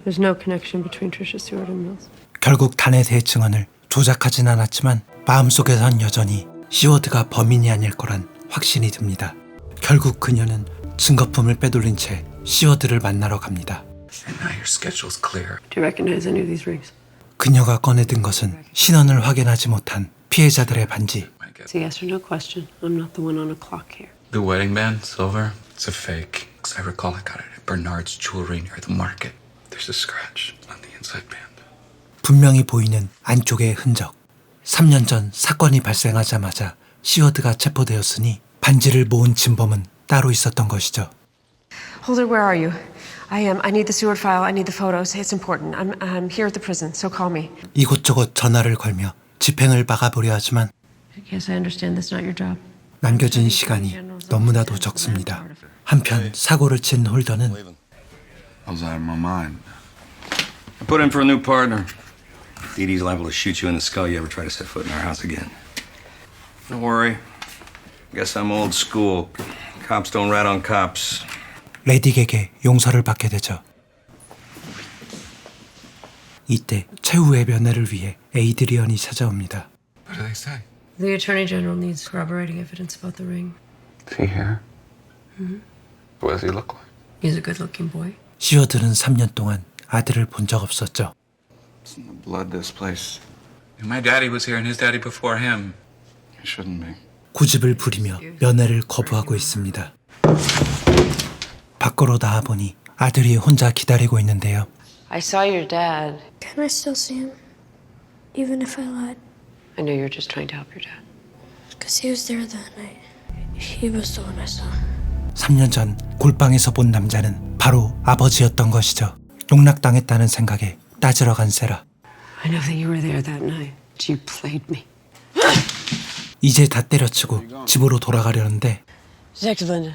There's no connection between Trisha Stewart and Mills. 결국 탄의 대 증언을 조작하진 않았지만 마음속에선 여전히 시워드가 범인이 아닐 거란 확신이 듭니다. 결국 그녀는 증거품을 빼돌린 채 시워드를 만나러 갑니다. And now your schedule's clear. Do you recognize any of these rings? 그녀가 꺼내든 것은 신원을 확인하지 못한 피해자들의 반지. It's a yes or no question. I'm not the one on a clock here. The wedding band, silver, it's a fake. 'Cause I recall I got it at Bernard's Jewelry near the market. There's a scratch on the inside band. 분명히 보이는 안쪽의 흔적. 3년 전 사건이 발생하자마자 시워드가 체포되었으니 반지를 모은 진범은 따로 있었던 것이죠. Holder, where are you? I need the Stewart file. I need the photos. It's important. I'm here at the prison, so call me. 이곳저곳 전화를 걸며 집행을 막아보려 하지만 Yes, I understand that's not your job. 남겨진 시간이 너무나도 적습니다. 한편 사고를 친 홀더는 I was out of my mind. I put in for a new partner. Dee Dee's liable to shoot you in the skull you ever try to set foot in our house again. Don't worry. Guess I'm old school. Cops don't rat on cops. 레딕에게 용서를 받게 되죠. 이때 최후의 면회를 위해 에이드리언이 찾아옵니다. What do they say? The Attorney General needs corroborating evidence about the ring. Is he here? What does he look like? He's a good-looking boy. 시워드는 3년 동안 아들을 본 적 없었죠. It's in the blood, this place. My daddy was here and his daddy before him. It shouldn't be. 고집을 부리며 면회를 거부하고 있습니다. 밖으로 나와보니 아들이 혼자 기다리고 있는데요. I saw your dad. Can I still see him? Even if I lied? I know you're just trying to help your dad. Because he was there that night. He was the one I saw. 3년 전 골방에서 본 남자는 바로 아버지였던 것이죠. 용락당했다는 생각에 따지러 간 세라. I know that you were there that night. You played me. 이제 다 때려치고 집으로 돌아가려는데 Detective Linden,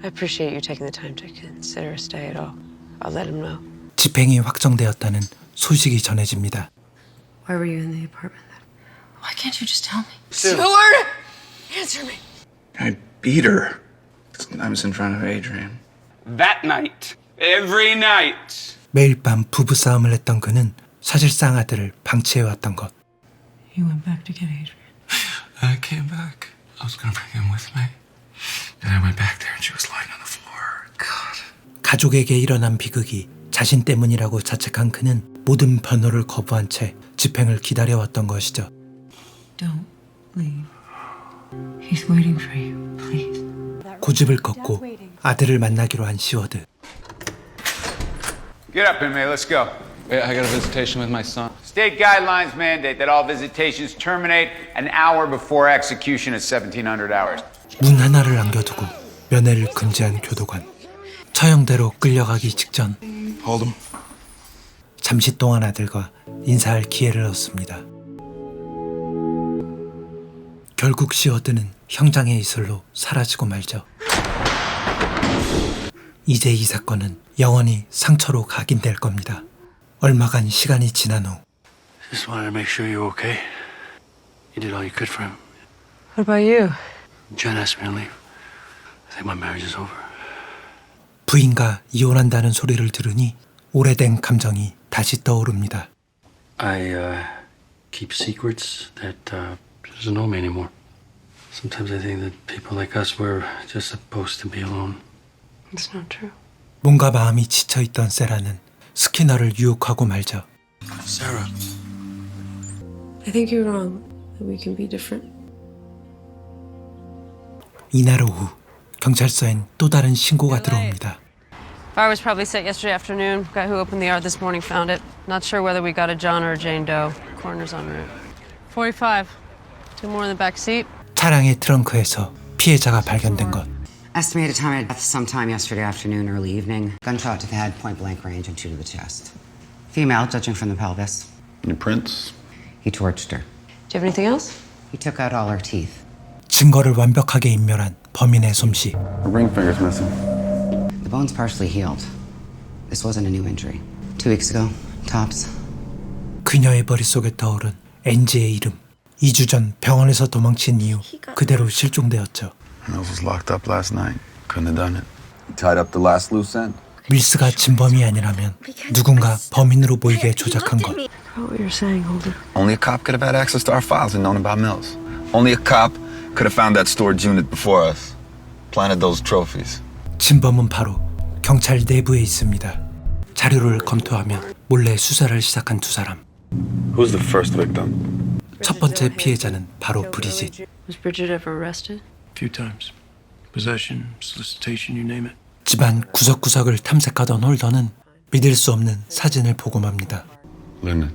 I appreciate you taking the time to consider a stay at all. I'll let him know. 집행이 확정되었다는 소식이 전해집니다. Why were you in the apartment then? Why can't you just tell me? Stewart! Answer me. I beat her. I was in front of Adrian. That night. Every night. 매일 밤 부부싸움을 했던 그는 사실상 아들을 방치해왔던 것. You went back to get Adrian. I came back. I was gonna bring him with me. And I went back there and she was lying on the floor. God. 가족에게 일어난 비극이 자신 때문이라고 자책한 그는 모든 변호를 거부한 채 집행을 기다려왔던 것이죠. Don't leave. He's waiting for you, please. 고집을 꺾고 아들을 만나기로 한 시워드. Get up, inmate. Let's go. Wait, I got a visitation with my son. State guidelines mandate that all visitations terminate an hour before execution at 1700 hours. 문 하나를 남겨두고 면회를 금지한 교도관. 처형대로 끌려가기 직전 Hold him. 잠시 동안 아들과 인사할 기회를 얻습니다. 결국 시워드는 형장의 이슬로 사라지고 말죠. 이제 이 사건은 영원히 상처로 각인될 겁니다. 얼마간 시간이 지난 후 Just wanted to make sure you're okay. You did all you could for him. What about you? Jen asked me to leave. I think my marriage is over. 부인과 이혼한다는 소리를 들으니 오래된 감정이 다시 떠오릅니다. I keep secrets that she doesn't know me anymore. Sometimes I think that people like us were just supposed to be alone. It's not true. 뭔가 마음이 지쳐있던 세라는 스키너를 유혹하고 말죠. Sarah. I think you're wrong. That we can be different. 이날 오후 경찰서엔 또 다른 신고가 들어옵니다. Fire was probably set yesterday afternoon. Guy who opened the yard this morning found it. Not sure whether we got a John or a Jane Doe. Coroner's en route. 45. Two more in the back seat. 차량의 트렁크에서 피해자가 발견된 것. Estimated time of death sometime yesterday afternoon, early evening. Gunshot to the head, point blank range, and 2 to the chest. Female, judging from the pelvis. Any prints? He torched her. Do you have anything else? He took out all her teeth. 증거를 완벽하게 인멸한 범인의 솜씨. Her ring finger's missing. The bone's partially healed. This wasn't a new injury. 2 weeks ago, tops. 그녀의 머릿속에 떠오른 엔지의 이름. 2주 전 병원에서 도망친 이후 그대로 실종되었죠. Mills was locked up last night. Couldn't have done it. He tied up the last loose end. 밀스가 진범이 아니라면 누군가 범인으로 보이게 조작한 것. What you're saying, Holder? Only a cop could have had access to our files and known about Mills. Only a cop could have found that storage unit before us. Planted those trophies. 진범은 바로 경찰 내부에 있습니다. 자료를 검토하며 몰래 수사를 시작한 두 사람. Who's the first victim? 첫 번째 피해자는 바로 브리짓. Was Bridget ever arrested? Few times. Possession, solicitation, you name it. 집안 구석구석을 탐색하던 홀더는 믿을 수 없는 사진을 보고 맙니다. Lennon.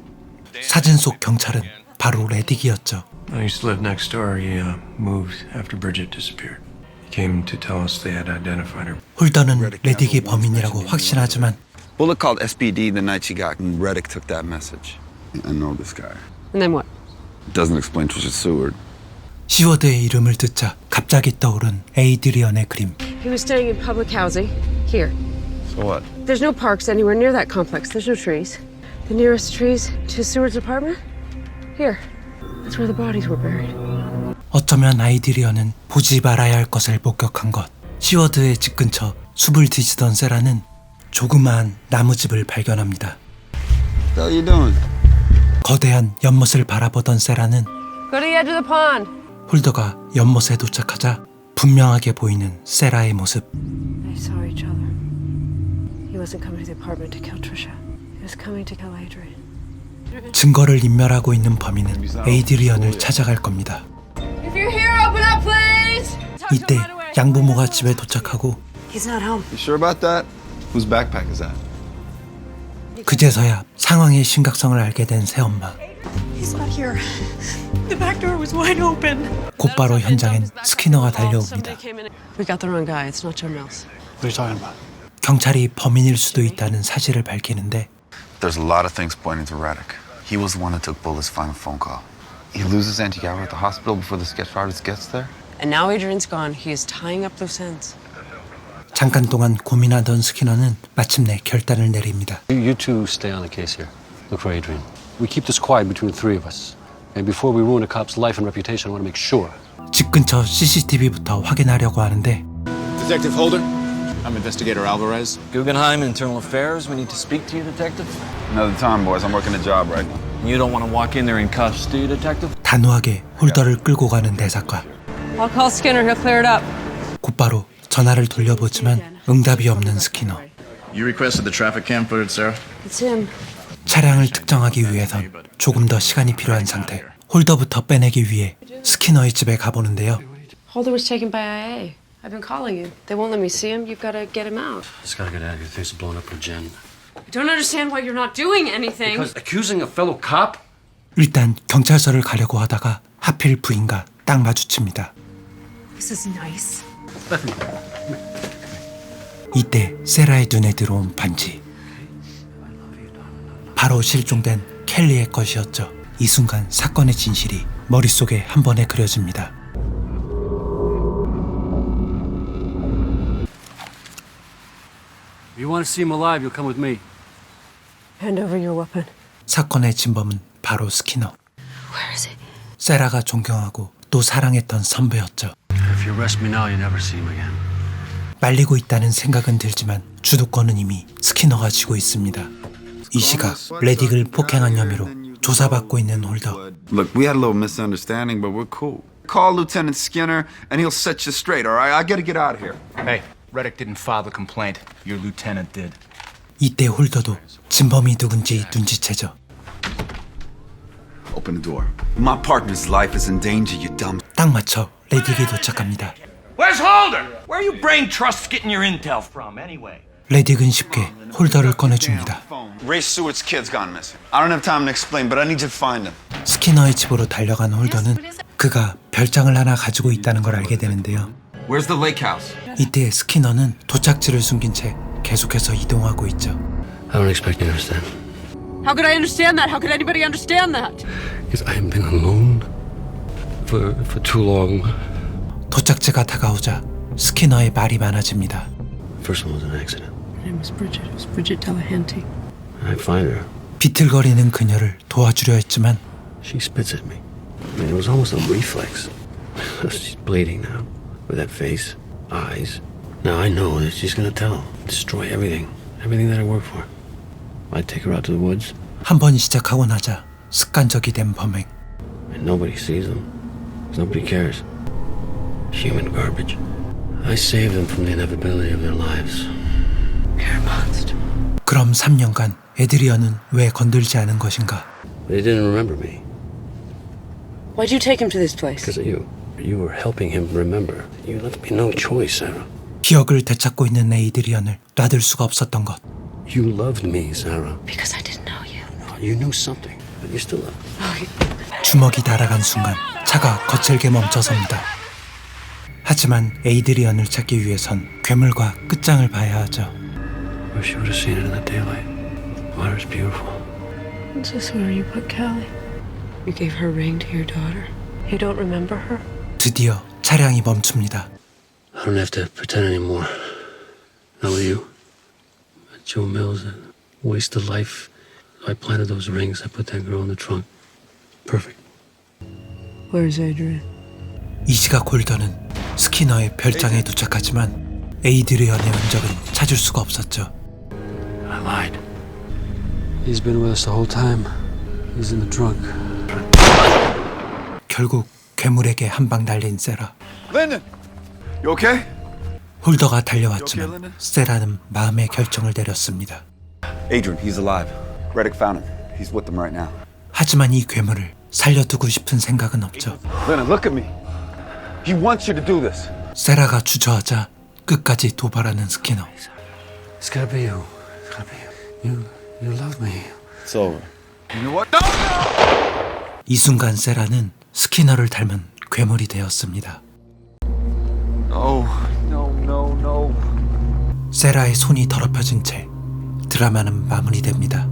사진 속 경찰은 바로 레딕이었죠. I used to live next door. He moved after Bridget disappeared. He came to tell us they had identified her. 홀더는 레딕이 범인이라고 확신하지만 Bullet called SPD the night she got, and Reddick took that message. I know this guy. And then what? It doesn't explain Trisha Seward. 시워드의 이름을 듣자 갑자기 떠오른 에이드리언의 그림. He was staying in public housing. Here. So what? There's no parks anywhere near that complex. There's no trees. The nearest trees to Seward's apartment? Here. That's where the bodies were buried. 어쩌면 아이드리언은 보지 말아야 할 것을 목격한 것. 시워드의 집 근처 숲을 뒤지던 세라는 조그마한 나무집을 발견합니다. What the hell you doing? 거대한 연못을 바라보던 세라는 Go to the edge of the pond. 홀더가 연못에 도착하자 분명하게 보이는 세라의 모습. They saw each other. He wasn't coming to the apartment to kill Trisha. He was coming to kill Adrian. 증거를 인멸하고 있는 범인은 에이드리언을 찾아갈 겁니다. If you're here, open up, please. 이때 양부모가 집에 도착하고 He's not home. You sure about that? Whose backpack is that? 그제서야 상황의 심각성을 알게 된 새엄마. He's not here. The back door was wide open. 곧바로 현장엔 스키너가 달려옵니다. We got the wrong guy. It's not Joe Mills. What are you talking about? 경찰이 범인일 수도 있다는 사실을 밝히는데 There's a lot of things pointing to Reddick. He was the one that took Bullet's final phone call. He loses Auntie Gower at the hospital before the sketch artist gets there. And now Adrian's gone. He is tying up loose ends. 잠깐 동안 고민하던 스키너는 마침내 결단을 내립니다. You two stay on the case here. Look for Adrian. We keep this quiet between the three of us. And before we ruin a cop's life and reputation, I want to make sure. 집 근처 CCTV부터 확인하려고 하는데 Detective Holder, I'm Investigator Alvarez. Guggenheim Internal Affairs. We need to speak to you, Detective. Another time, boys. I'm working a job right now. You don't want to walk in there in cuffs, do you, Detective? 단호하게 홀더를 끌고 가는 대사과. I'll call Skinner. He'll clear it up. 곧바로 전화를 돌려보지만 응답이 없는 스키너. You requested the traffic cam footage, Sarah? It's him. 차량을 특정하기 위해선 조금 더 시간이 필요한 상태. 홀더부터 빼내기 위해 스키너의 집에 가보는데요. Holder was taken by IA. I've been calling you. They won't let me see him. You've got to get him out. Just gotta get out of here. Things are blowing up for Jen. I don't understand why you're not doing anything. Because accusing a fellow cop? 일단 경찰서를 가려고 하다가 하필 부인과 딱 마주칩니다. This is nice. 이때 세라의 눈에 들어온 반지. 바로 실종된 켈리의 것이었죠. 이 순간 사건의 진실이 머릿속에 한 번에 그려집니다. If you want to see him alive, you'll come with me. Hand over your weapon. 사건의 진범은 바로 스키너. Where is he? 세라가 존경하고 또 사랑했던 선배였죠. If you arrest me now, you never see him again. 말리고 있다는 생각은 들지만 주도권은 이미 스키너가 쥐고 있습니다. 이 시각 레딕을 폭행한 혐의로 조사받고 있는 홀더. Look, we had a little misunderstanding, but we're cool. Call Lieutenant Skinner, and he'll set you straight. All right, I gotta get out of here. Hey, Reddick didn't file the complaint. Your lieutenant did. 이때 홀더도 진범이 누군지 눈치채죠. Open the door. My partner's life is in danger, you dumb. 딱 맞춰 레딕이 도착합니다. Where's Holder? Where are you brain trusts getting your intel from, anyway? 레딕은 쉽게 홀더를 꺼내줍니다. Race Seward's kid's gone missing. I don't have time to explain, but I need you to find him. 스키너의 집으로 달려간 홀더는 그가 별장을 하나 가지고 있다는 걸 알게 되는데요. Where's the lake house? 이때 스키너는 도착지를 숨긴 채 계속해서 이동하고 있죠. I don't expect you to understand. How could I understand that? How could anybody understand that? Because I have been alone for too long. 도착지가 다가오자 스키너의 말이 많아집니다. First one was an accident. Her name was Bridget. It was Bridget Delahanty. I find her. 비틀거리는 그녀를 도와주려 했지만 She spits at me. I mean, it was almost a reflex. She's bleeding now, with that face, eyes. Now I know that she's gonna tell, destroy everything that I work for. I'd take her out to the woods. 한 번 시작하고 나자 습관적이 된 범행. And nobody sees them. Nobody cares. Human garbage. I saved them from the inevitability of their lives. You're a monster. 그럼 3년간 에드리언은 왜 건들지 않은 것인가? They didn't remember me. Why'd you take him to this place? Because of you. You were helping him remember. You left me no choice, Sarah. 기억을 되찾고 있는 에이드리언을 놔둘 수가 없었던 것. You loved me, Sarah. Because I didn't know you. No, you knew something, but you still loved me. 주먹이 날아간 순간 차가 거칠게 멈춰섭니다. 하지만 에이드리언을 찾기 위해선 괴물과 끝장을 봐야 하죠. Wish you would have seen it in the daylight. Water's beautiful. Is this where you put Callie? You gave her ring to your daughter. You don't remember her? 드디어 차량이 멈춥니다. I don't have to pretend anymore. Not with you. Joe Mills, a waste of life. I planted those rings. I put that girl in the trunk. Perfect. Where's Adrian? 이 시각 홀더는 스키너의 별장에 도착하지만 에이드리언의 흔적은 찾을 수가 없었죠. I lied. He's been with us the whole time. He's in the trunk. 결국 괴물에게 한 방 날린 세라. Lyndon, you okay? 홀더가 달려왔지만 세라는 마음의 결정을 내렸습니다. Adrian, he's alive. Reddick found him. He's with them right now. 하지만 이 괴물을 살려두고 싶은 생각은 없죠. Lyndon, look at me. He wants you to do this. 세라가 주저하자 끝까지 도발하는 스키너. It's gotta be you. It's gotta be you. You love me. It's over. You know what? No! 이 순간 세라는 스키너를 닮은 괴물이 되었습니다. No, no, no, no. 세라의 손이 더럽혀진 채 드라마는 마무리됩니다.